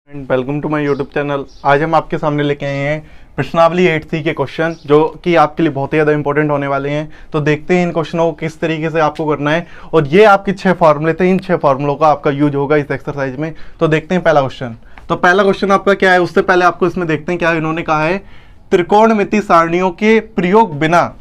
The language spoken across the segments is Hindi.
Welcome to my YouTube channel. आज हम आपके सामने लेके आए हैं प्रश्नावली 8C के क्वेश्चन जो कि आपके लिए बहुत ही ज़्यादा इंपॉर्टेंट होने वाले हैं। तो देखते हैं इन क्वेश्चनों को किस तरीके से आपको करना है। और ये आपके 6 फार्मूले थे, इन 6 फार्मूलों का आपका यूज होगा इस एक्सरसाइज में। तो देखते हैं पहला क्वेश्चन। तो पहला क्वेश्चन आपका क्या है, उससे पहले आपको इसमें देखते हैं क्या इन्होंने कहा है। त्रिकोणमिति सारणियों के प्रयोग बिना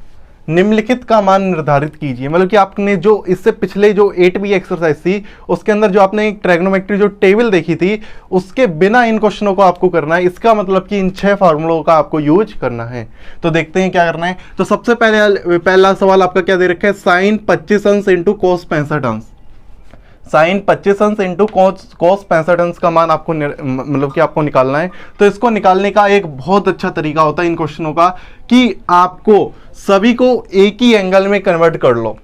निम्नलिखित का मान निर्धारित कीजिए। मतलब कि आपने जो इससे पिछले जो 8B एक्सरसाइज थी उसके अंदर जो आपने एक ट्रायगोनोमेट्री जो टेबल देखी थी उसके बिना इन क्वेश्चनों को आपको करना है। इसका मतलब कि इन 6 फार्मूलों का आपको यूज करना है। तो देखते हैं क्या करना है। तो सबसे पहला सवाल आपका क्या दे रखा है, साइन 25 अंश इंटू कोस 65 अंश। साइन 25 अंश इंटू कोस 65 अंश का मान आपको मतलब कि आपको निकालना है। तो इसको निकालने का एक बहुत अच्छा तरीका होता है इन क्वेश्चनों का कि आपको सभी को एक ही एंगल में कन्वर्ट कर लो।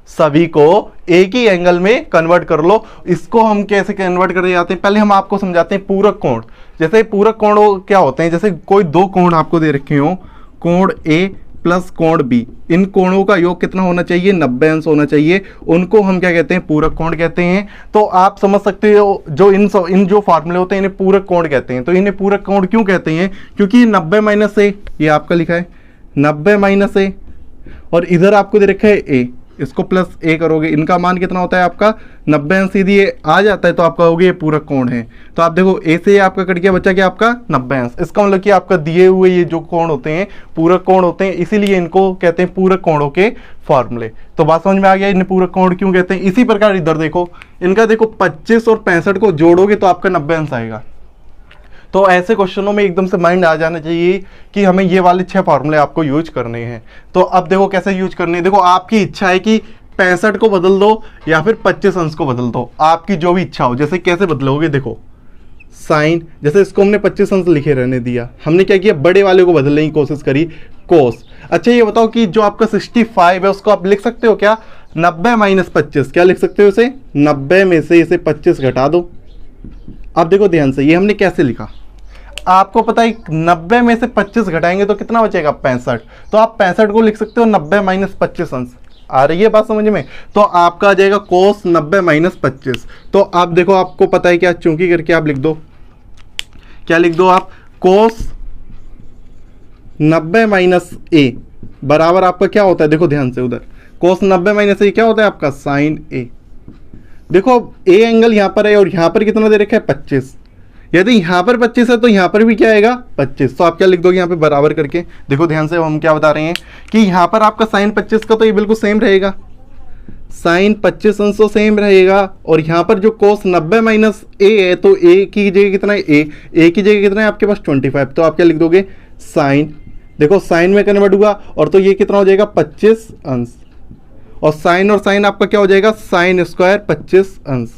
सभी को एक ही एंगल में कन्वर्ट कर लो। इसको हम कैसे कन्वर्ट कर जाते हैं, पहले हम आपको समझाते हैं पूरक कोण। जैसे पूरक कोण क्या होते हैं, जैसे कोई दो कोण आपको दे रखे हो, कोण ए प्लस कोण बी, इन कोणों का योग कितना होना चाहिए, 90 अंश होना चाहिए। उनको हम क्या कहते हैं, पूरक कोण कहते हैं। तो आप समझ सकते हो जो इन जो फार्मूले होते हैं इन्हें पूरक कोण कहते हैं। तो इन्हें पूरक कोण क्यों कहते हैं, क्योंकि 90 माइनस ए, ये आपका लिखा है 90 माइनस ए, और इधर आपको दे रखा है ए, इसको प्लस ए करोगे, इनका मान कितना होता है आपका 90 अंश। सीधी ये आ जाता है तो आपका होगा ये पूरक कोण है। तो आप देखो ए से आपका कट गया, बचा क्या आपका 90 अंश। इसका मतलब कि आपका दिए हुए ये जो कोण होते हैं पूरक कोण होते हैं, इसीलिए इनको कहते हैं पूरक कोणों के फॉर्मूले। तो बात समझ में आ गया इन्हें पूरक कोण क्यों कहते हैं। इसी प्रकार इधर देखो, इनका देखो 25 और 65 को जोड़ोगे तो आपका 90 अंश आएगा। तो ऐसे क्वेश्चनों में एकदम से माइंड आ जाना चाहिए कि हमें ये वाले 6 फार्मूले आपको यूज करने हैं। तो अब देखो कैसे यूज करने हैं। देखो आपकी इच्छा है कि 65 को बदल दो या फिर 25 अंश को बदल दो, आपकी जो भी इच्छा हो। जैसे कैसे बदलोगे, देखो साइन, जैसे इसको हमने 25 अंश लिखे रहने दिया, हमने क्या किया बड़े वाले को बदलने की कोशिश करी, कोस। अच्छा ये बताओ कि जो आपका 65 है उसको आप लिख सकते हो क्या 90 माइनस 25, क्या लिख सकते हो इसे, 90 में से इसे 25 घटा दो। अब देखो ध्यान से, ये हमने कैसे लिखा, आपको पता है 90 में से 25 घटाएंगे तो कितना बचेगा 65। तो आप 65 को लिख सकते हो 90 माइनस 25 अंश। आ रही है बात समझ में। तो आपका आ जाएगा कोस 90 माइनस 25। तो आप देखो आपको पता है क्या, चूंकि करके आप लिख दो, क्या लिख दो आप, कोस 90 माइनस ए बराबर आपका क्या होता है, देखो ध्यान से उधर कोस 90 माइनस ए क्या होता है आपका साइन ए। देखो ए एंगल यहां पर है और यहां पर कितना दे रखा है 25। यदि यहां पर 25 है तो यहां पर भी क्या आएगा 25। तो आप क्या लिख दोगे यहाँ पे बराबर करके। देखो ध्यान से हम क्या बता रहे हैं कि यहां पर आपका साइन 25 का तो ये बिल्कुल सेम रहेगा, साइन 25 अंश तो सेम रहेगा। और यहां पर जो कोस 90 माइनस ए है तो ए की जगह कितना है, ए की जगह कितना है आपके पास 25। तो आप क्या लिख दोगे साइन, देखो साइन में कन्वर्ट हुआ और तो ये कितना हो जाएगा 25 अंश, और साइन आपका क्या हो जाएगा साइन स्क्वायर 25 अंश,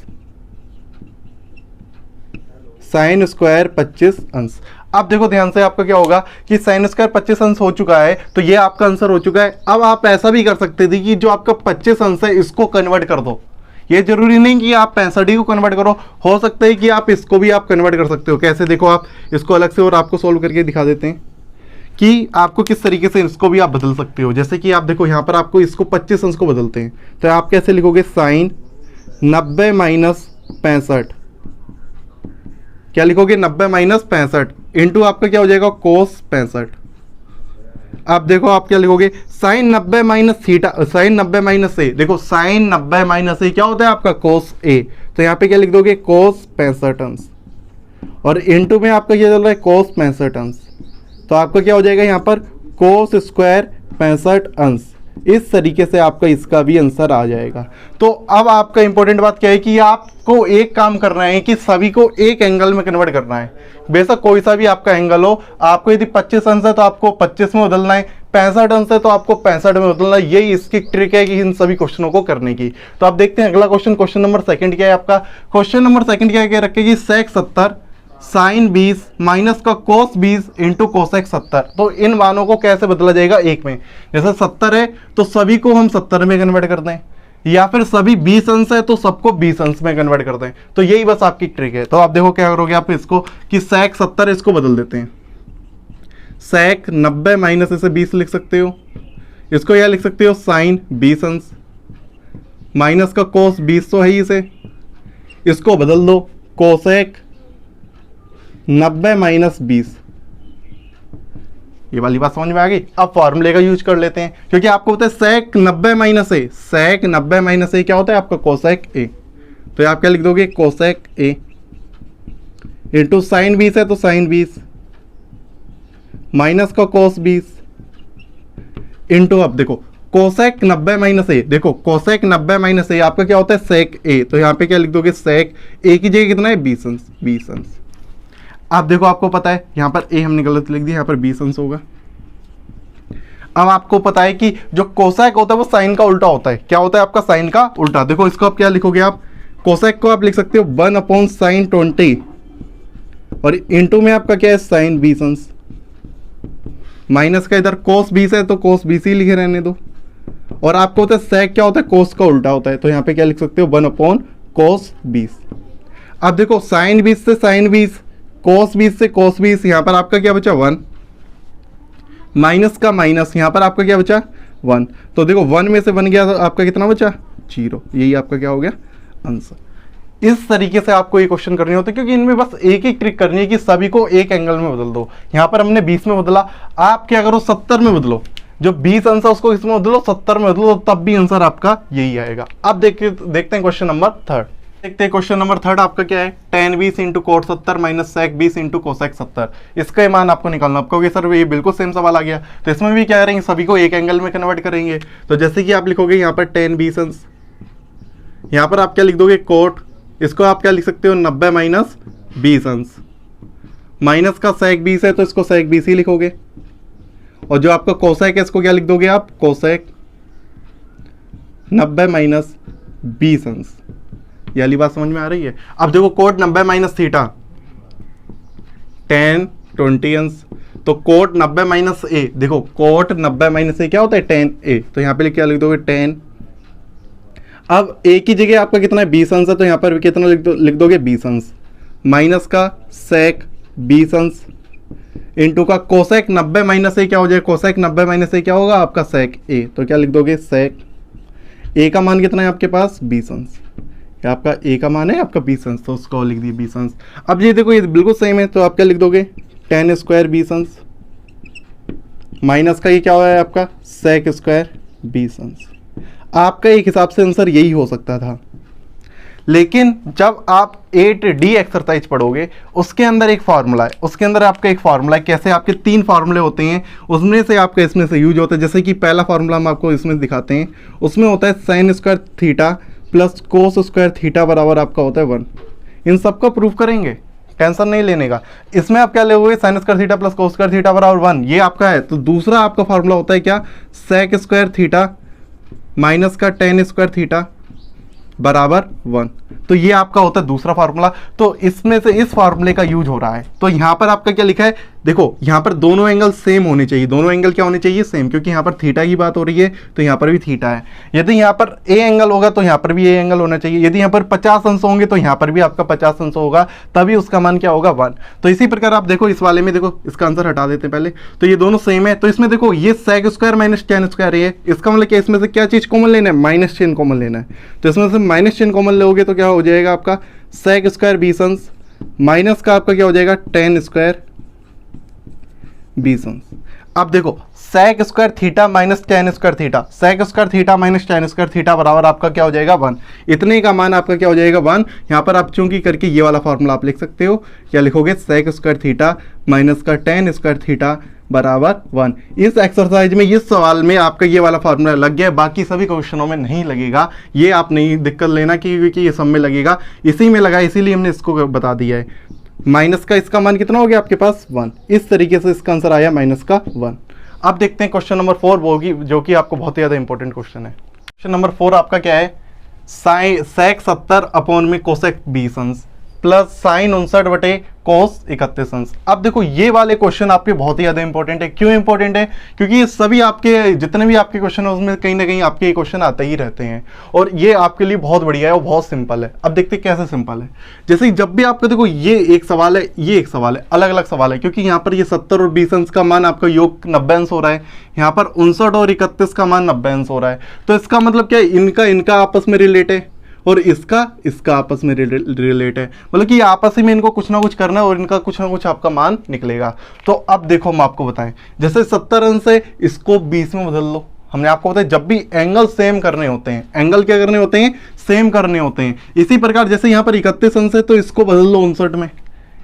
साइन स्क्वायर 25 अंश। अब देखो ध्यान से आपका क्या होगा कि साइन स्क्वायर 25 अंश हो चुका है तो ये आपका आंसर हो चुका है। अब आप ऐसा भी कर सकते थे कि जो आपका 25 अंश है इसको कन्वर्ट कर दो। ये जरूरी नहीं कि आप 65 को कन्वर्ट करो, हो सकता है कि आप इसको भी आप कन्वर्ट कर सकते हो। कैसे, देखो आप इसको अलग से और आपको सोल्व करके दिखा देते हैं कि आपको किस तरीके से इसको भी आप बदल सकते हो। जैसे कि आप देखो यहाँ पर आपको इसको 25 अंश को बदलते हैं तो आप कैसे लिखोगे साइन 90 माइनस 65, क्या लिखोगे 90 माइनस 65 इंटू आपका क्या हो जाएगा कोस 65। आप देखो आप क्या लिखोगे sine 90 minus theta, sine 90 minus A, देखो साइन 90 माइनस ए क्या होता है आपका कोस ए। तो यहाँ पे क्या लिख दोगे कोस 65 अंश, और इंटू में आपका क्या चल रहा है कोस 65 अंश। तो आपका क्या हो जाएगा यहाँ पर कोस स्क्वायर 65 अंश। इस तरीके से आपका इसका भी आंसर आ जाएगा। तो अब आपका इंपॉर्टेंट बात क्या है कि आपको एक काम करना है कि सभी को एक एंगल में कन्वर्ट करना है। बेशक कोई सा भी आपका एंगल हो, आपको यदि 25 अंश है तो आपको 25 में बदलना है, 65 अंश है तो आपको 65 में बदलना है। यही इसकी ट्रिक है कि इन सभी क्वेश्चनों को करने की। तो आप देखते हैं अगला क्वेश्चन, क्वेश्चन नंबर 2 क्या है आपका। क्वेश्चन नंबर 2 क्या रखेगी, सेक 70 साइन 20 माइनस का कोस 20 इंटू कोसेक 70। तो इन मानों को कैसे बदला जाएगा एक में। जैसे 70 है तो सभी को हम 70 में कन्वर्ट कर दें, या फिर सभी 20 अंश है तो सबको 20 अंश में कन्वर्ट कर दें। तो यही बस आपकी ट्रिक है। तो आप देखो क्या करोगे आप इसको कि सेक 70 इसको बदल देते हैं, सेक 90 माइनस इसे 20 लिख सकते हो, इसको यह लिख सकते हो साइन 20 अंश माइनस का कोस 20 तो है ही, इसे इसको बदल दो कोसेक 90 माइनस 20। ये वाली बात समझ में आ गई। अब फॉर्मूले का यूज कर लेते हैं, क्योंकि आपको पता है sec 90 माइनस ए, sec 90 माइनस ए क्या होता है आपका cosec a। तो आप क्या लिख दोगे cosec a इंटू साइन 20 है तो साइन 20 माइनस का cos 20 इंटू, अब देखो cosec 90 माइनस ए, देखो cosec 90 माइनस ए आपका क्या होता है sec a। तो यहाँ पे क्या लिख दोगे sec a की जगह कितना है 20 अंश, 20 अंश। अब देखो आपको पता है यहाँ पर a हमने गलत लिख दिया, यहाँ पर 20 अंश होगा। अब आपको पता है कि जो कोसेक होता है वो साइन का उल्टा होता है। क्या होता है आपका साइन का उल्टा। देखो इसको आप क्या लिखोगे, आप कोसेक को आप लिख सकते हो 1/sin20 और इंटू में आपका क्या है साइन 20 अंश, माइनस का इधर cos 20 है तो cos 20 ही लिखे रहने दो। और आपको होता है sec क्या होता है cos का उल्टा होता है, तो यहाँ पे क्या लिख सकते हो 1/cos 20। अब देखो साइन 20 से साइन 20, cos 20 से cos 20, यहाँ पर आपका क्या बचा 1, माइनस का माइनस, यहाँ पर आपका क्या बचा 1। तो देखो 1 में से 1 गया तो आपका कितना बचा 0। यही आपका क्या हो गया आंसर। इस तरीके से आपको ये क्वेश्चन करने होते हैं, क्योंकि इनमें बस एक ही ट्रिक करनी है कि सभी को एक एंगल में बदल दो। यहाँ पर हमने 20 में बदला, आप क्या करो 70 में बदलो, जो 20 आंसर उसको इसमें बदलो 70 में बदलो, तो तब भी आंसर आपका यही आएगा। अब देखते हैं क्वेश्चन नंबर 3। देखते हैं क्वेश्चन नंबर 3 आपका क्या है, tan 20 into coat 70 minus sec 20 into cosec 70। इसका मान आपको निकालना। आपको सर ये बिल्कुल सेम सवाल आ गया, तो इसमें भी क्या करेंगे सभी को एक एंगल में कन्वर्ट करेंगे। तो जैसे कि आप लिखोगे यहाँ पर tan 20 अंश, यहाँ पर आप क्या लिख दोगे कोट, इसको आप क्या लिख सकते हो 90 माइनस 20 अंश, माइनस का sec 20 है तो इसको sec 20 ही लिखोगे। और जो आपका कोसेक है इसको क्या लिख दोगे आप कोसेक 90 माइनस 20 अंश। ये वाली बात समझ में आ रही है। अब देखो कोट 90 माइनस थीटा tan 20 अंश, तो कोट 90 माइनस ए, देखो कोट 90 माइनस ए क्या होता है tan a, तो यहाँ पे क्या लिख दोगे tan। अब a की जगह आपका कितना है 20 अंश है, तो यहाँ पर कितना लिख दोगे 20 अंश, माइनस का sec 20 अंश इंटू का कोसेक 90 माइनस ए क्या हो जाए, कोसेक 90 माइनस ए क्या होगा आपका sec a, तो क्या लिख दोगे sec a का मान कितना है आपके पास 20 अंश। आपका a का मान है आपका 20 अंश, तो उसको लिख दिए 20 अंश। अब ये देखो ये बिल्कुल सेम है, तो आप क्या लिख दोगे tan स्क्वायर 20 अंश माइनस का ये क्या हुआ है आपका sec स्क्वायर 20 अंश। आपका एक हिसाब से आंसर यही हो सकता था, लेकिन जब आप 8D एक्सरसाइज पढ़ोगे उसके अंदर एक फार्मूला है, उसके अंदर आपका एक फार्मूला है। कैसे आपके 3 फार्मूले होते हैं, उसमें से आपका इसमें से यूज होता है। जैसे कि पहला फार्मूला हम आपको इसमें दिखाते हैं, उसमें होता है sine square theta plus cos square theta बराबर आपका होता है 1। इन सबका प्रूफ करेंगे, टेंशन नहीं लेने का। इसमें आप क्या लोगे sine square theta plus cos square theta बराबर 1, ये आपका है। तो दूसरा आपका फार्मूला होता है क्या सेक स्क्वायर थीटा माइनस का tan स्क्वायर थीटा बराबर 1, तो ये आपका होता है दूसरा फार्मूला। तो इसमें से इस फार्मूले का यूज हो रहा है। तो यहाँ पर आपका क्या लिखा है, देखो यहाँ पर दोनों एंगल सेम होने चाहिए, दोनों एंगल क्या होने चाहिए सेम, क्योंकि यहाँ पर थीटा की बात हो रही है तो यहाँ पर भी थीटा है। यदि यहाँ पर ए एंगल होगा तो यहाँ पर भी ए एंगल होना चाहिए। यदि यहाँ पर 50 अंश होंगे तो यहाँ पर भी आपका 50 अंश होगा, तभी उसका मान क्या होगा 1। तो इसी प्रकार आप देखो इस वाले में, देखो इसका आंसर हटा देते हैं पहले, तो ये दोनों सेम है। तो इसमें देखो ये sec square minus tan square है, इसका मतलब क्या इसमें से क्या चीज कॉमन लेना है माइनस चिन्ह कॉमन लेना है। तो इसमें से माइनस चिन्ह कॉमन लोगे तो क्या हो जाएगा आपका सेक स्क्वायर 20 अंश माइनस का आपका क्या हो जाएगा tan स्क्वायर 20 अंश। अब देखो sec square theta minus tan square theta, sec square theta minus tan square theta बराबर आपका क्या हो जाएगा 1। इतने का मान आपका क्या हो जाएगा 1। यहाँ पर आप चूंकि करके ये वाला फॉर्मूला आप लिख सकते हो, क्या लिखोगे सेक स्क्वायर थीटा माइनस का tan स्क्वायर थीटा बराबर 1। इस एक्सरसाइज में इस सवाल में आपका ये वाला फार्मूला लग गया, बाकी सभी क्वेश्चनों में नहीं लगेगा। ये आप नहीं दिक्कत लेना क्योंकि ये सब में लगेगा, इसी में लगा, इसीलिए हमने इसको बता दिया है। माइनस का इसका मान कितना हो गया आपके पास 1। इस तरीके से इसका आंसर आया माइनस का 1। अब देखते हैं क्वेश्चन नंबर 4 होगी, जो कि आपको बहुत ही ज़्यादा इंपॉर्टेंट क्वेश्चन है। क्वेश्चन नंबर 4 आपका क्या है, सेक 70 अपॉन में कोसेक 20 अंश प्लस साइन 59 बटे कोस 31 अंश। अब देखो ये वाले क्वेश्चन आपके बहुत ही ज़्यादा इंपॉर्टेंट है। क्यों इंपॉर्टेंट है, क्योंकि ये सभी आपके जितने भी आपके क्वेश्चन है उसमें कहीं ना कहीं आपके ये क्वेश्चन आते ही रहते हैं, और ये आपके लिए बहुत बढ़िया है और बहुत सिंपल है। अब देखते हैं कैसे सिंपल है। जैसे जब भी आपको देखो ये एक सवाल है, ये एक सवाल है, अलग अलग सवाल है, क्योंकि यहाँ पर ये 70 और 20 अंश का मान आपका योग 90 अंश हो रहा है, यहाँ पर 59 और 31 का मान 90 अंश हो रहा है। तो इसका मतलब क्या है, इनका आपस में रिलेट है, और इसका इसका आपस में रिलेट है, मतलब कि आपस ही में इनको कुछ ना कुछ करना है और इनका कुछ ना कुछ आपका मान निकलेगा। तो अब देखो हम आपको बताएं, जैसे 70 अंश है इसको 20 में बदल लो। हमने आपको बताया जब भी एंगल सेम करने होते हैं, एंगल क्या करने होते हैं, सेम करने होते हैं। इसी प्रकार जैसे यहाँ पर 31 अंश है तो इसको बदल लो 59 में,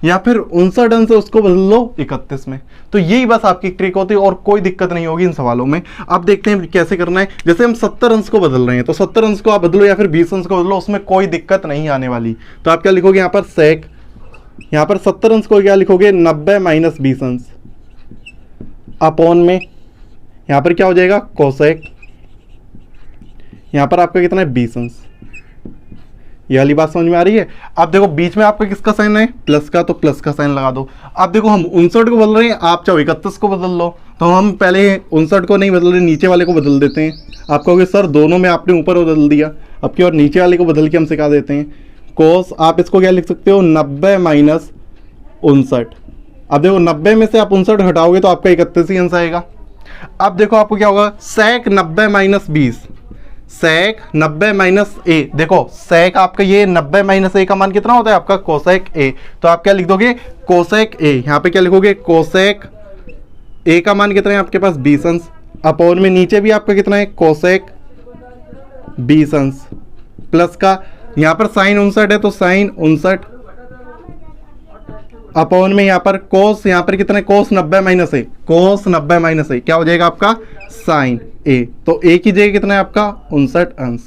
या फिर 59 अंश है उसको बदल लो 31 में। तो यही बस आपकी ट्रिक होती है और कोई दिक्कत नहीं होगी इन सवालों में। अब देखते हैं कैसे करना है। जैसे हम 70 अंश को बदल रहे हैं तो 70 अंश को आप बदलो या फिर 20 अंश को बदलो, उसमें कोई दिक्कत नहीं आने वाली। तो आप क्या लिखोगे यहाँ पर सेक, यहाँ पर 70 अंश को क्या लिखोगे 90 माइनस 20 अंश अपॉन में यहाँ पर क्या हो जाएगा कोसेक, यहाँ पर आपका कितना है 20 अंश। ये वाली बात समझ में आ रही है। अब देखो बीच में आपका किसका साइन है, प्लस का, तो प्लस का साइन लगा दो। अब देखो हम 59 को बदल रहे हैं, आप चाहो 31 को बदल लो, तो हम पहले 59 को नहीं बदल रहे, नीचे वाले को बदल देते हैं। आप कहोगे सर दोनों में आपने ऊपर बदल दिया, अब की और नीचे वाले को बदल के हम सिखा देते हैं। कोस आप इसको क्या लिख सकते हो 90 माइनस 59। अब देखो 90 में से आप 59 हटाओगे तो आपका 31 ही अंश आएगा। अब देखो आपको क्या होगा सेक 90 माइनस 20, सेक 90 माइनस ए। देखो सेक आपका ये 90 माइनस ए का मान कितना होता है आपका कोसेक ए, तो आप क्या लिख दोगे कोसेक ए। यहाँ पे क्या लिखोगे कोसेक ए का मान कितना है आपके पास 20 अंश, अपॉन में नीचे भी आपका कितना है कोसेक 20 अंश, प्लस का यहाँ पर साइन 59 है तो साइन 59, अपॉन में यहाँ पर कोस, यहाँ पर कितना है कोस 90 माइनस ए, कोस 90 माइनस ए क्या हो जाएगा आपका साइन ए। तो ए की जगह कितना है आपका 59 अंश।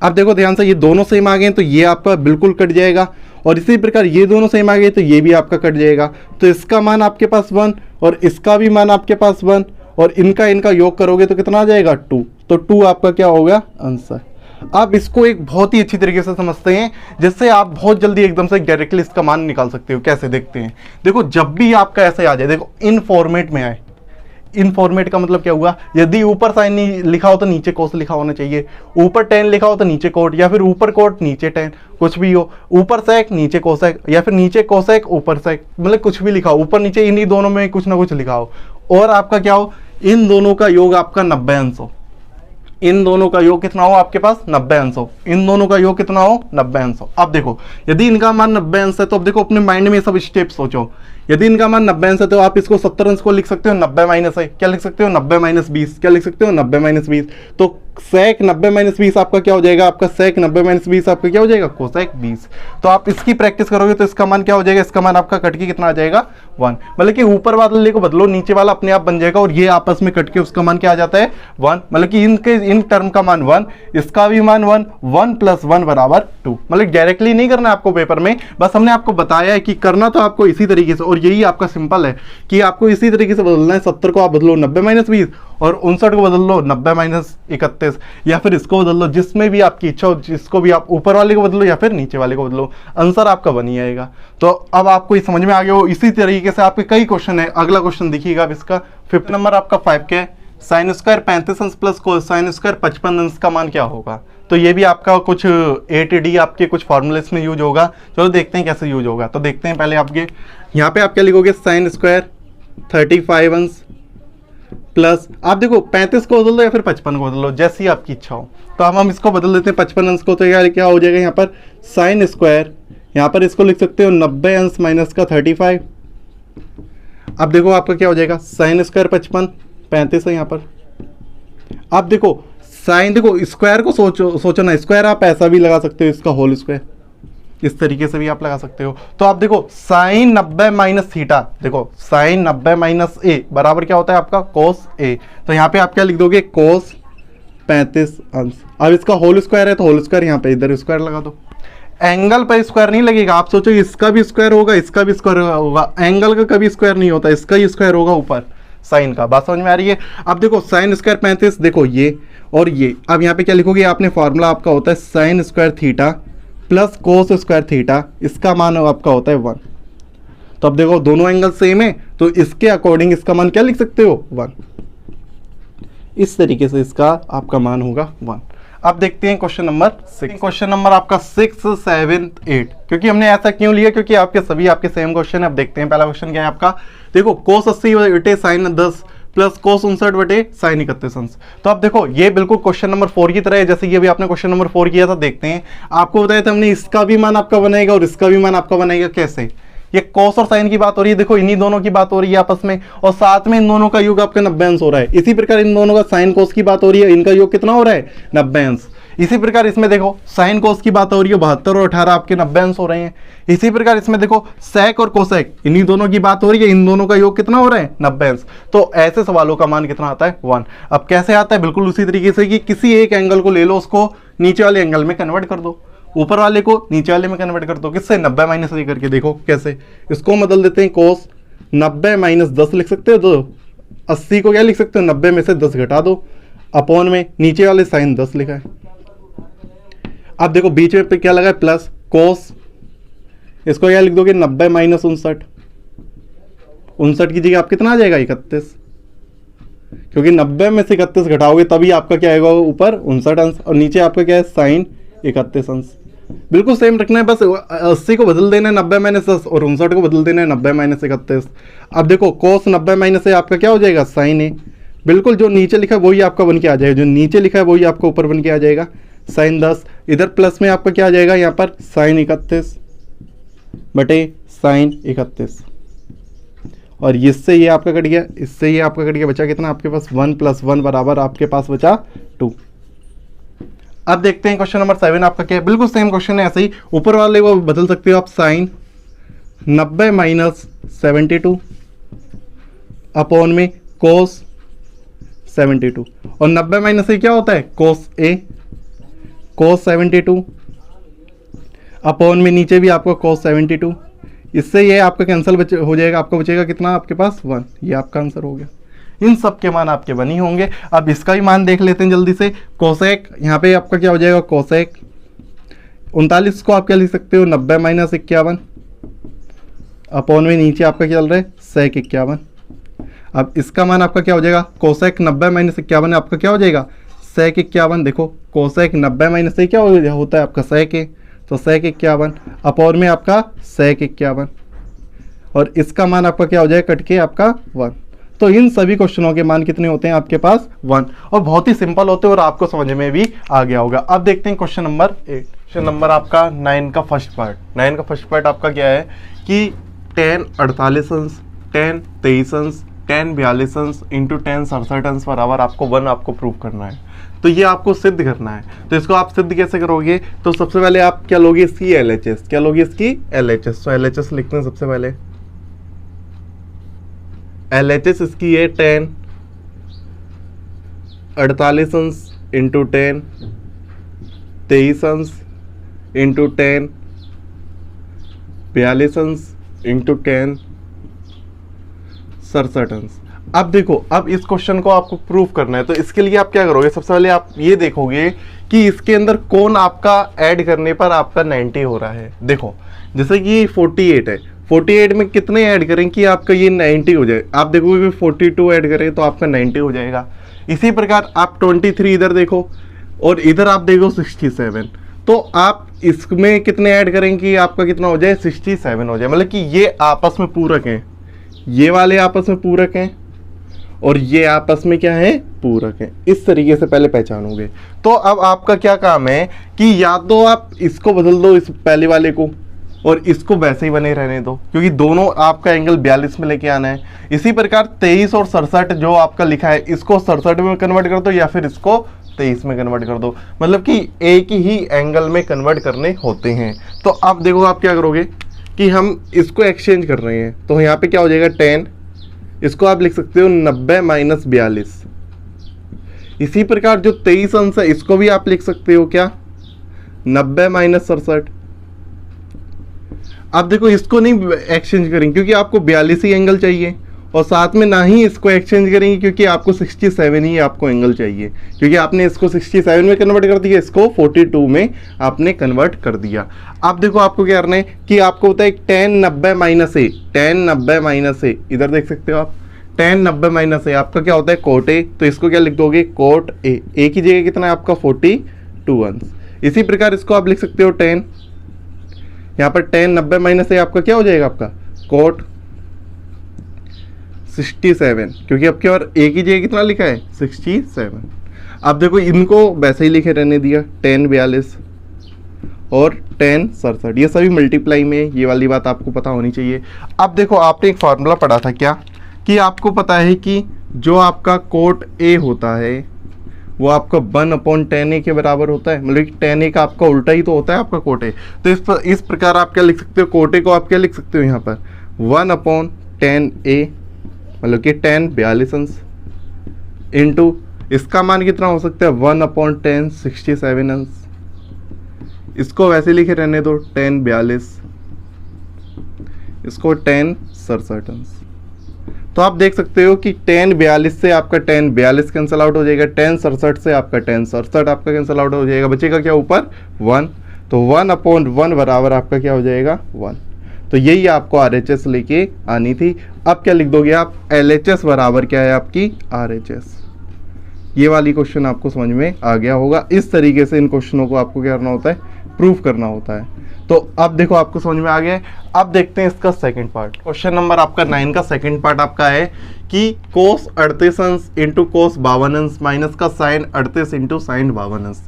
अब देखो ध्यान से ये दोनों सेम आ गए तो ये आपका बिल्कुल कट जाएगा, और इसी प्रकार ये दोनों सेम आ गए तो ये भी आपका कट जाएगा। तो इसका मान आपके पास 1 और इसका भी मान आपके पास 1, और इनका योग करोगे तो कितना आ जाएगा 2। तो 2 आपका क्या होगा आंसर। आप इसको एक बहुत ही अच्छी तरीके से समझते हैं जिससे आप बहुत जल्दी एकदम से डायरेक्टली इसका मान निकाल सकते हो। कैसे देखते हैं, देखो जब भी आपका ऐसे आ जाए, देखो इन फॉर्मेट में आए, इन फॉर्मेट का मतलब क्या हुआ, यदि ऊपर साइन नहीं लिखा हो तो नीचे कोस लिखा होना चाहिए, ऊपर टेन लिखा हो तो नीचे कोट, या फिर ऊपर कोट नीचे टेन, कुछ भी हो, ऊपर सेक नीचे कोसेक, या फिर नीचे कोसेक ऊपर सेक, मतलब कुछ भी लिखा हो, ऊपर नीचे इन्हीं दोनों में कुछ ना कुछ लिखा हो, और आपका क्या हो इन दोनों का योग आपका 90 अंश हो, इन दोनों का योग कितना हो आपके पास 90 अंश हो, इन दोनों का योग कितना हो 90 अंश हो। अब देखो यदि इनका मान 90 अंश है तो अब देखो अपने माइंड में सब स्टेप सोचो। यदि इनका मान 90 अंश है तो आप इसको 70 अंश को लिख सकते हो 90 माइनस है, क्या लिख सकते हो 90 माइनस 20, क्या लिख सकते हो 90 माइनस 20। तो सेक 90 माइनस 20 आपका क्या हो जाएगा, आपका सेक 90 माइनस 20 आपका क्या हो जाएगा कोसेक 20। तो आप इसकी प्रैक्टिस करोगे तो इसका मान क्या हो जाएगा, इसका मान आपका कट के कितना आ जाएगा 1, मतलब कि ऊपर वाले को बदलो नीचे वाला अपने आप बन जाएगा, और ये आपस में कट के उसका मान क्या आ जाता है 1, मतलब कि इन टर्म का मान 1, इसका भी मान 1, 1 + 1 = 2। मतलब डायरेक्टली नहीं करना आपको पेपर में, बस हमने आपको बताया है कि करना तो आपको इसी तरीके से, और यही आपका सिंपल है कि आपको इसी तरीके से बदलना है। 70 को आप बदलो 90 माइनस 20, और 59 को बदल लो 90 माइनस 31, या फिर इसको बदल लो, जिसमें भी आपकी इच्छा हो, जिसको भी आप ऊपर वाले को बदलो या फिर नीचे वाले को बदलो, आंसर आपका बन ही आएगा। तो अब आपको ये समझ में आ गया हो। इसी तरीके से आपके कई क्वेश्चन है। अगला क्वेश्चन देखिएगा, अब इसका 5th नंबर आपका 5 के साइन स्क्वायर 35 अंश प्लस कोसाइन स्क्वायर 55 अंश का मान क्या होगा। तो ये भी आपका कुछ ATD आपके कुछ फॉर्मूलेस में यूज होगा। चलो देखते हैं कैसे यूज होगा। तो देखते हैं पहले आपके यहाँ पे आप क्या लिखोगे, साइन स्क्वायर 35 अंश प्लस, आप देखो 35 को बदल दो या फिर 55 को बदल लो, जैसी आपकी इच्छा हो। तो अब हम इसको बदल देते हैं 55 अंश को, तो यार क्या हो जाएगा यहाँ पर साइन स्क्वायर, यहाँ पर इसको लिख सकते हो 90 अंश माइनस का 35। अब देखो आपका क्या हो जाएगा, साइन स्क्वायर 55, 35 है यहाँ पर। अब देखो साइन, देखो स्क्वायर को सोचो ना, स्क्वायर आप ऐसा भी लगा सकते हो, इसका होल स्क्वायर इस तरीके से भी आप लगा सकते हो। तो आप देखो साइन 90 माइनस थीटा, देखो साइन 90 माइनस ए बराबर क्या होता है आपका कोस ए। तो यहाँ पे आप क्या लिख दोगे, कोस 35 अंश। अब इसका होल स्क्वायर है तो होल स्क्वायर यहाँ पे इधर स्क्वायर लगा दो। एंगल पर स्क्वायर नहीं लगेगा, आप सोचो इसका भी स्क्वायर होगा, इसका भी स्क्वायर होगा, एंगल का कभी स्क्वायर नहीं होता, इसका ही स्क्वायर होगा ऊपर साइन का। बात समझ में आ रही है। अब देखो साइन स्क्वायर 35, देखो ये और ये, अब यहाँ पे क्या लिखोगे, आपने फॉर्मूला आपका होता है sine square theta plus cos square theta, इसका मान आपका होता है 1। तो अब देखो दोनों एंगल सेम है तो इसके अकॉर्डिंग इसका मान क्या लिख सकते हो 1। इस तरीके से इसका आपका मान होगा 1। अब देखते हैं क्वेश्चन नंबर 6। क्वेश्चन नंबर आपका 6, 7, 8। क्योंकि हमने ऐसा क्यों लिया, क्योंकि आपके सभी आपके सेम क्वेश्चन है। अब देखते हैं पहला क्वेश्चन क्या है आपका। देखो कोस 80 बटे साइन 10 प्लस कोस 59 बटे साइन 31 अंश। तो आप देखो ये बिल्कुल क्वेश्चन नंबर 4 की तरह है, जैसे कि अभी आपने क्वेश्चन नंबर 4 किया था। देखते हैं, आपको बताया था हमने इसका भी मान आपका बनेगा और इसका भी मान आपका बनेगा। कैसे? ये कॉस और साइन की बात हो रही है, देखो इन्हीं दोनों की बात हो रही है आपस में, और साथ में इन दोनों का योग आपका 90 अंश हो रहा है। इसी प्रकार इन दोनों का साइन कोस की बात हो रही है, इनका योग कितना हो रहा है? 90 अंश। इसी प्रकार इसमें देखो साइन कोस की बात हो रही है, 72 और 18 आपके 90 अंश हो रहे हैं। इसी प्रकार इसमें देखो सेक और कोसेक, इन्हीं दोनों की बात हो रही है, इन दोनों का योग कितना हो रहा है? 90 अंश। तो ऐसे सवालों का मान कितना आता है? 1। अब कैसे आता है? बिल्कुल उसी तरीके से कि किसी एक एंगल को ले लो, उसको नीचे वाले एंगल में कन्वर्ट कर दो, ऊपर वाले को नीचे वाले में कन्वर्ट कर दो। किससे? 90 माइनस से करके। देखो कैसे, इसको बदल देते हैं, कोस 90 माइनस 10 लिख सकते हो, तो 80 को क्या लिख सकते हो? 90 में से 10 घटा दो, अपॉन में नीचे वाले साइन 10 लिखा है। अब देखो बीच में पे क्या लगा है? प्लस कोस, इसको क्या लिख दोगे? 90 माइनस 59, 59 की जगह आप कितना आ जाएगा? 31, क्योंकि 90 में से 31 घटाओगे तभी आपका क्या आएगा? ऊपर 59 अंश, और नीचे आपका क्या है? साइन 31 अंश। बिल्कुल सेम रखना है, बस 80 को बदल देना है 90 माइनस 10 और 59 को बदल देना है 90 माइनस 31। अब देखो कोस 90 माइनस से आपका क्या हो जाएगा? साइन है। बिल्कुल जो नीचे लिखा है वही आपका बन के आ जाएगा, जो नीचे लिखा है वही आपका ऊपर बन के आ जाएगा, साइन 10। इधर प्लस में आपका क्या आ जाएगा? यहाँ पर साइन 31 बटे साइन 31, और इससे ये आपका कट गया, इससे ये आपका कट गया, बचा कितना आपके पास? 1 + 1 बराबर आपके पास बचा 2। अब देखते हैं क्वेश्चन नंबर 7 आपका क्या है। बिल्कुल सेम क्वेश्चन है, ऐसे ही ऊपर वाले को बदल सकते हो आप, साइन 90 माइनस 72 अपॉन में कोस 72, और 90 माइनस से क्या होता है? कोस ए, कोस 72 अपॉन में नीचे भी आपका कोस 72। इससे ये आपका कैंसिल हो जाएगा, आपका बचेगा कितना आपके पास? 1। ये आपका आंसर हो गया। इन सब के मान आपके बनी होंगे। अब इसका भी मान देख लेते हैं जल्दी से। कोसेक, यहाँ पे आपका क्या हो जाएगा? कोसेक 39 को आप क्या लिख सकते हो? 90 माइनस 51 अपॉन में नीचे आपका क्या चल रहा है? सेक 51। अब इसका मान आपका क्या हो जाएगा? कोसेक 90 माइनस 51 आपका क्या हो जाएगा? सेक 51। देखो कोसेक 90 माइनस से क्या होता है आपका? सेक है, तो सेक 51 अपॉन में आपका सेक 51, और इसका मान आपका क्या हो जाएगा? कट के आपका 1। तो इन सभी क्वेश्चनों के मान कितने होते हैं आपके पास? 1, और बहुत ही सिंपल होते हैं और आपको समझ में भी आ गया होगा। अब देखते हैं क्वेश्चन नंबर 8। क्वेश्चन नंबर आपका 9 का फर्स्ट पार्ट। 9 का फर्स्ट पार्ट आपका क्या है कि tan 48 अंश, tan 23 अंश, tan 42 अंश इंटू tan 67 अंश बराबर आपको 1 आपको प्रूव करना है। तो ये आपको सिद्ध करना है। तो इसको आप सिद्ध कैसे करोगे? तो सबसे पहले आप क्या लोगे? इसकी LHS। क्या लोगे? इसकी LHS। तो LHS लिखते हैं सबसे पहले। LHS इसकी है tan 48 अंश इंटू tan 23 अंश इंटू tan 42 अंश इंटू tan 67 अंश। अब देखो, अब इस क्वेश्चन को आपको प्रूफ करना है, तो इसके लिए आप क्या करोगे? सबसे पहले आप ये देखोगे कि इसके अंदर कौन आपका ऐड करने पर आपका 90 हो रहा है। देखो जैसे कि 48 है, 48 में कितने ऐड करें कि आपका ये 90 हो जाए? आप देखोगे 42 ऐड करें तो आपका 90 हो जाएगा। इसी प्रकार आप 23 इधर देखो और इधर आप देखो 67, तो आप इसमें कितने ऐड करें कि आपका कितना हो जाए? 67 हो जाए। मतलब कि ये आपस में पूरक हैं, ये वाले आपस में पूरक हैं और ये आपस में क्या है? पूरक है। इस तरीके से पहले पहचानोगे। तो अब आपका क्या काम है कि या तो आप इसको बदल दो, इस पहले वाले को, और इसको वैसे ही बने रहने दो, क्योंकि दोनों आपका एंगल 42 में लेके आना है। इसी प्रकार 23 और 67 जो आपका लिखा है, इसको 67 में कन्वर्ट कर दो या फिर इसको 23 में कन्वर्ट कर दो। मतलब कि एक ही एंगल में कन्वर्ट करने होते हैं। तो अब देखो आप क्या करोगे कि हम इसको एक्सचेंज कर रहे हैं, तो यहाँ पे क्या हो जाएगा? 10, इसको आप लिख सकते हो 90 माइनस 42। इसी प्रकार जो 23 अंश है इसको भी आप लिख सकते हो क्या? 90 माइनस 67। अब देखो इसको नहीं एक्सचेंज करेंगे क्योंकि आपको 42 ही एंगल चाहिए, और साथ में ना ही इसको एक्सचेंज करेंगे क्योंकि आपको 67 ही आपको एंगल चाहिए, क्योंकि आपने इसको 67 में कन्वर्ट कर दिया, इसको 42 में आपने कन्वर्ट कर दिया। अब देखो आपको क्या करना है कि आपको होता है tan 90 माइनस ए, tan 90 माइनस ए, इधर देख सकते हो आप tan 90 माइनस ए आपका क्या होता है? Cot A. तो इसको क्या लिख दोगे? Cot A. ए की जगह कितना है आपका? 42 अंश। इसी प्रकार इसको आप लिख सकते हो tan, यहाँ पर tan 90 माइनस ए आपका क्या हो जाएगा? आपका कोट 67, क्योंकि अब क्या और एक ही जगह कितना लिखा है 67। अब देखो इनको वैसे ही लिखे रहने दिया 10 42 और 10 67, ये सभी मल्टीप्लाई में, ये वाली बात आपको पता होनी चाहिए। अब देखो आपने एक फार्मूला पढ़ा था क्या, कि आपको पता है कि जो आपका कोट ए होता है वो आपका 1/10A के बराबर होता है, मतलब कि 10A का आपका उल्टा ही तो होता है आपका कोट ए। तो इस प्रकार आप क्या लिख सकते हो, कोटे को आप क्या लिख सकते हो यहाँ पर 1/10A, मतलब कि 10 42 अंश इंटू इसका मान कितना हो सकता है 1/10 67 अंश। इसको वैसे लिखे रहने दो 10 42, इसको 10 67 अंश। तो आप देख सकते हो कि 10 42 से आपका 10 42 कैंसिल आउट हो जाएगा, 10 67 से आपका 10 67 आपका कैंसिल आउट हो जाएगा, बचेगा क्या ऊपर 1। तो 1/1 बराबर आपका क्या हो जाएगा 1। तो यही आपको RHS लेके आनी थी। अब क्या लिख दोगे आप, LHS बराबर क्या है आपकी RHS। ये वाली क्वेश्चन आपको समझ में आ गया होगा। इस तरीके से इन क्वेश्चनों को आपको क्या करना होता है, प्रूफ करना होता है। तो अब देखो आपको समझ में आ गया है। अब देखते हैं इसका सेकंड पार्ट। क्वेश्चन नंबर आपका 9 का सेकंड पार्ट आपका है कि cos 38 अंश इंटू cos 52 अंश माइनस का sin 38 इंटू sin 52 अंश।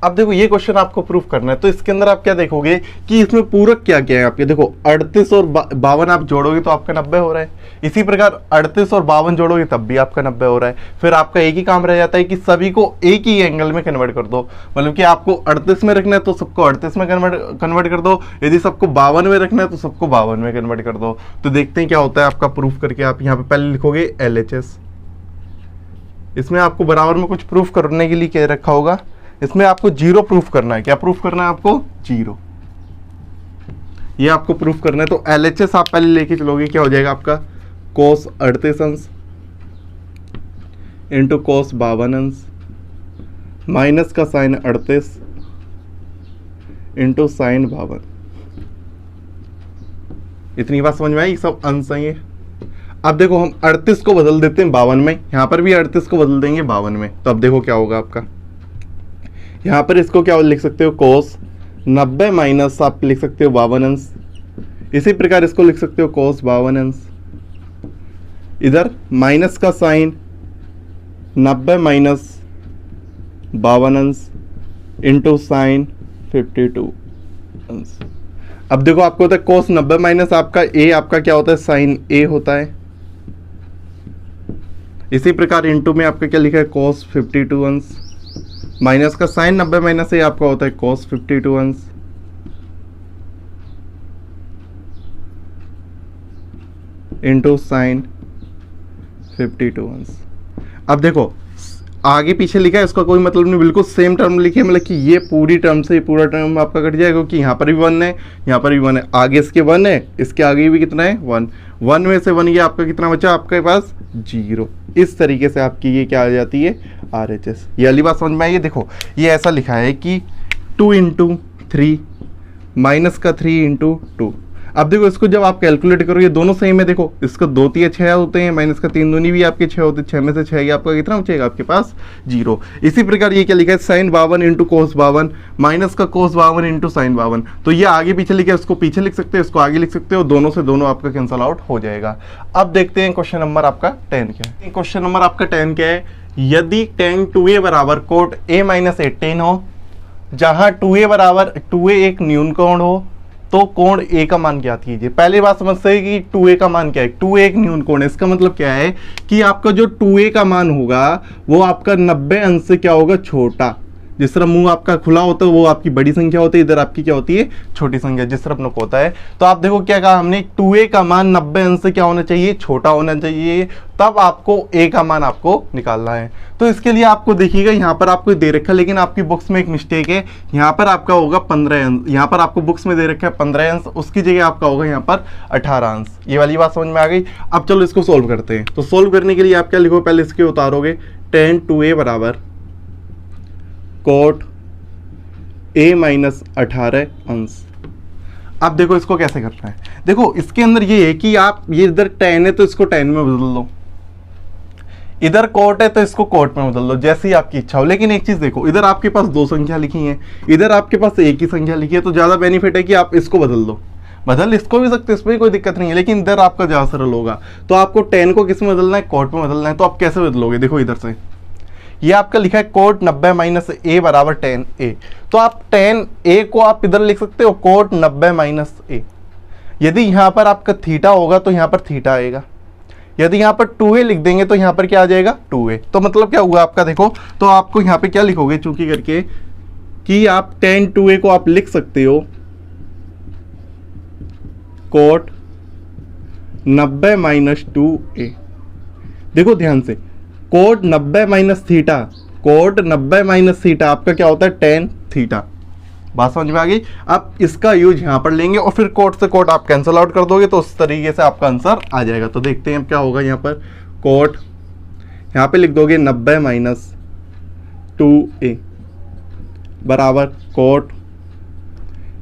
अब देखो ये क्वेश्चन आपको प्रूफ करना है, तो इसके अंदर आप क्या देखोगे कि इसमें पूरक क्या क्या है आपके। देखो 38 और 52 आप जोड़ोगे तो आपका 90 हो रहा है, इसी प्रकार 38 और 52 जोड़ोगे तब भी आपका 90 हो रहा है। फिर आपका एक ही काम रह जाता है कि सभी को एक ही एंगल में कन्वर्ट कर दो, मतलब कि आपको 38 में रखना है तो सबको 38 में कन्वर्ट कर दो, यदि सबको 52 में रखना है तो सबको 52 में कन्वर्ट कर दो। तो देखते हैं क्या होता है आपका प्रूफ करके। आप यहाँ पे पहले लिखोगे LHS, इसमें आपको बराबर में कुछ प्रूफ करने के लिए क्या रखा होगा, इसमें आपको 0 प्रूफ करना है। क्या प्रूफ करना है आपको 0, ये आपको प्रूफ करना है। तो LHS आप पहले लेके चलोगे, क्या हो जाएगा आपका cos 38 अंश इंटू cos 52 अंश माइनस का sin 38 इंटू sin 52। इतनी बात समझ में आई, सब अंश है ये। अब देखो हम 38 को बदल देते हैं 52 में, यहां पर भी 38 को बदल देंगे 52 में। तो अब देखो क्या होगा आपका, यहाँ पर इसको क्या लिख सकते हो cos 90 माइनस आप लिख सकते हो 52 अंश, इसी प्रकार इसको लिख सकते हो cos 52 अंश, इधर माइनस का साइन 90 माइनस 52 अंश इंटू साइन 52 अंश। अब देखो आपको होता है cos 90 माइनस आपका a, आपका क्या होता है साइन a होता है, इसी प्रकार इंटू में आपका क्या लिखा है cos 52 अंश माइनस का साइन 90 माइनस ए आपका होता है cos 52 अंश इंटू साइन 52 अंश। अब देखो आगे पीछे लिखा है, इसका कोई मतलब नहीं, बिल्कुल सेम टर्म लिखे, मतलब कि ये पूरी टर्म से पूरा टर्म आपका कट जाएगा, क्योंकि यहाँ पर भी 1 है, यहाँ पर भी 1 है, आगे इसके 1 है, इसके आगे भी कितना है 1, 1 में से 1 गया, आपका कितना बचा आपके पास 0। इस तरीके से आपकी ये क्या आ जाती है RHS। ये वाली बात समझ में आई है। देखो ये ऐसा लिखा है कि 2 इंटू 3 माइनस का 3 इंटू 2। अब देखो इसको जब आप कैलकुलेट करोगे दोनों सही में, देखो इसका 2 3 6 होते हैं, माइनस का 3 दूनी भी आपके 6 होते हैं, 6 में से 6 आपका कितना बचेगा आपके पास 0। इसी प्रकार ये क्या लिखा है sin 52 इंटू cos 52 माइनस का cos 52 इंटू sin 52। तो ये आगे पीछे लिखा है, इसको पीछे लिख सकते हो, इसको आगे लिख सकते हो, दोनों से दोनों आपका कैंसल आउट हो जाएगा। अब देखते हैं क्वेश्चन नंबर आपका 10 क्या है। क्वेश्चन नंबर आपका 10 क्या है, यदि tan 2a बराबर कोट a माइनस 18 हो, जहां 2a बराबर 2a एक न्यून कोण हो, तो कोण ए का मान ज्ञात कीजिए। पहली बात समझते हैं कि 2a का मान क्या है, 2a एक न्यून कोण है। इसका मतलब क्या है कि आपका जो 2a का मान होगा वो आपका 90 अंश से क्या होगा छोटा। जिस तरह मुंह आपका खुला होता है वो आपकी बड़ी संख्या होती है, इधर आपकी क्या होती है छोटी संख्या, जिस तरह अपने को होता है। तो आप देखो क्या कहा हमने, 2a का मान 90 अंश से क्या होना चाहिए छोटा होना चाहिए, तब आपको a का मान आपको निकालना है। तो इसके लिए आपको देखिएगा यहाँ पर आपको दे रखा है, लेकिन आपकी बुक्स में एक मिस्टेक है, यहाँ पर आपका होगा 15 अंश, यहाँ पर आपको बुक्स में दे रखा है 15 अंश, उसकी जगह आपका होगा यहाँ पर 18 अंश। ये वाली बात समझ में आ गई। अब चलो इसको सोल्व करते हैं। तो सोल्व करने के लिए आप क्या लिखो, पहले इसके उतारोगे tan 2a बराबर कोट a माइनस 18 अंश। अब देखो इसको कैसे करना है, देखो इसके अंदर ये है कि आप ये इधर tan है तो इसको tan में बदल दो, इधर कोट है तो इसको कोट में बदल दो, जैसी आपकी इच्छा हो। लेकिन एक चीज देखो, इधर आपके पास 2 संख्या लिखी है, इधर आपके पास एक ही संख्या लिखी है, तो ज्यादा बेनिफिट है कि आप इसको बदल दो, बदल इसको भी सकते, इसमें कोई दिक्कत नहीं है, लेकिन इधर आपका ज़्यादा सरल होगा। तो आपको tan को किस में बदलना है, कोट में बदलना है। तो आप कैसे बदलोगे, देखो इधर से ये आपका लिखा है कोट 90 माइनस ए बराबर tan a। तो आप tan a को आप इधर लिख सकते हो कोट 90 माइनस ए। यदि यहाँ पर आपका थीटा होगा तो यहाँ पर थीटा आएगा, यदि यहाँ पर 2a लिख देंगे तो यहाँ पर क्या आ जाएगा 2a। तो मतलब क्या हुआ आपका, देखो तो आपको यहाँ पे क्या लिखोगे चूंकि करके कि आप tan 2a को आप लिख सकते हो कोट 90 माइनस 2a। देखो ध्यान से, cot 90 minus theta, cot 90 minus theta आपका क्या होता है tan थीटा। बात समझ में आ गई। अब इसका यूज यहाँ पर लेंगे और फिर कोट से कोट आप कैंसिल आउट कर दोगे तो उस तरीके से आपका आंसर आ जाएगा। तो देखते हैं क्या होगा। यहाँ पर कोट यहाँ पे लिख दोगे 90 माइनस 2a बराबर कोट,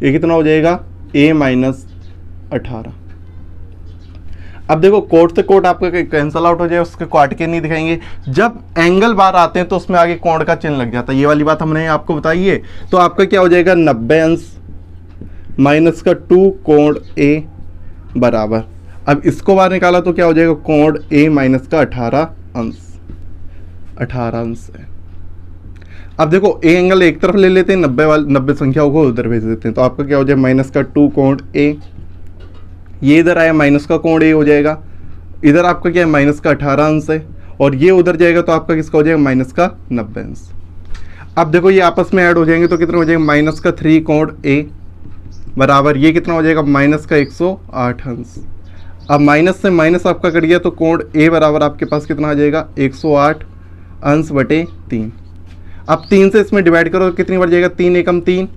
ये कितना हो जाएगा a माइनस 18। अब देखो कोट से कोट आपका कैंसल आउट हो जाए, उसके काट के नहीं दिखाएंगे। जब एंगल बार आते हैं तो उसमें आगे कोण का चिन्ह लग जाता है, ये वाली बात हमने आपको बताई है। तो आपका क्या हो जाएगा 90 अंश माइनस का 2 कोण a बराबर, अब इसको बाहर निकाला तो क्या हो जाएगा कोण a माइनस का 18 अंश है। अब देखो a एंगल एक तरफ ले लेते हैं, 90 संख्याओं को उधर भेज देते हैं। तो आपका क्या हो जाए माइनस का 2 कोण a, ये इधर आया माइनस का कोण a हो जाएगा, इधर आपका क्या है माइनस का 18 अंश है, और ये उधर जाएगा तो आपका किसका हो जाएगा माइनस का 90 अंश। अब देखो ये आपस में ऐड हो जाएंगे तो कितना हो जाएगा माइनस का 3 कोण a बराबर, ये कितना हो जाएगा माइनस का 108 अंश। अब माइनस से माइनस आपका कट गया तो कोण a बराबर आपके पास कितना आ जाएगा 108 अंश बटे 3। अब 3 से इसमें डिवाइड करो तो कितनी बढ़ जाएगा 3 एकम 3,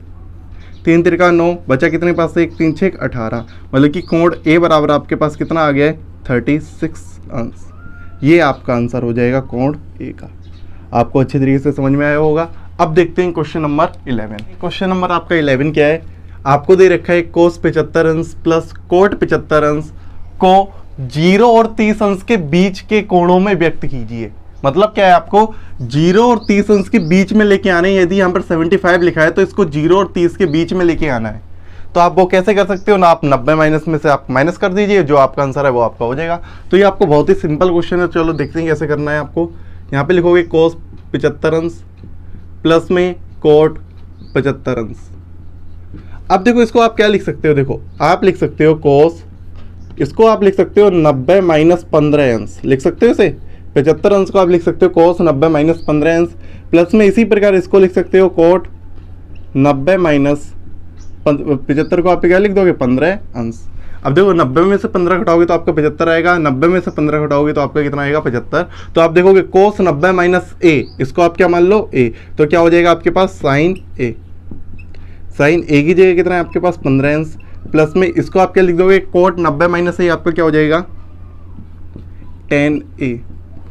3 तिरका 9, बचा कितने पास 1 3 6 18, मतलब कि कोण a बराबर आपके पास कितना आ गया है 36 अंश। ये आपका आंसर हो जाएगा कोण a का। आपको अच्छे तरीके से समझ में आया होगा। अब देखते हैं क्वेश्चन नंबर 11। क्वेश्चन नंबर आपका 11 क्या है, आपको दे रखा है कोस 75 अंश प्लस कोट 75 अंश को 0 और 30 अंश के बीच के कोणों में व्यक्त कीजिए। मतलब क्या है, आपको 0 और 30 अंश के बीच में लेके आने हैं। यदि यहाँ पर 75 लिखा है तो इसको 0 और 30 के बीच में लेके आना है। तो आप वो कैसे कर सकते हो ना, आप 90 माइनस में से आप माइनस कर दीजिए, जो आपका आंसर है वो आपका हो जाएगा। तो ये आपको बहुत ही सिंपल क्वेश्चन है। चलो देखते हैं कैसे करना है। आपको यहाँ पे लिखोगे कोस 75 अंश प्लस में कोट 75 अंश। अब देखो इसको आप क्या लिख सकते हो, देखो आप लिख सकते हो कोस, इसको आप लिख सकते हो 90 माइनस 15 अंश लिख सकते हो। इसे 75 अंश को आप लिख सकते हो कोस 90 माइनस 15 अंश, प्लस में इसी प्रकार इसको लिख सकते हो कोट 90 माइनस 75 को आप क्या लिख दोगे 15 अंश। अब देखो 90 में से 15 घटाओगे तो आपका 75 आएगा, 90 में से 15 घटाओगे तो आपका कितना आएगा 75। तो आप देखोगे कोस 90 माइनस a, इसको आप क्या मान लो a, तो क्या हो जाएगा आपके पास साइन a। साइन a की जगह कितना है आपके पास 15 अंश, प्लस में इसको आप क्या लिख दोगे कोट 90 माइनस a, आपका क्या हो जाएगा tan a,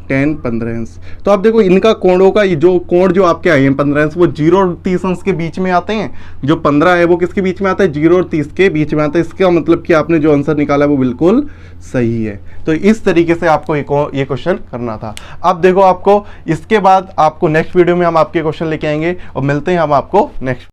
tan 15 अंश। तो आप देखो इनका कोणों का जो कोण जो आपके आए हैं 15 अंश वो 0 और 30 अंश के बीच में आते हैं। जो 15 है वो किसके बीच में आता है 0 और 30 के बीच में आता है। इसका मतलब कि आपने जो आंसर निकाला वो बिल्कुल सही है। तो इस तरीके से आपको ये क्वेश्चन करना था। अब देखो आपको इसके बाद आपको नेक्स्ट वीडियो में हम आपके क्वेश्चन लेके आएंगे और मिलते हैं हम आपको नेक्स्ट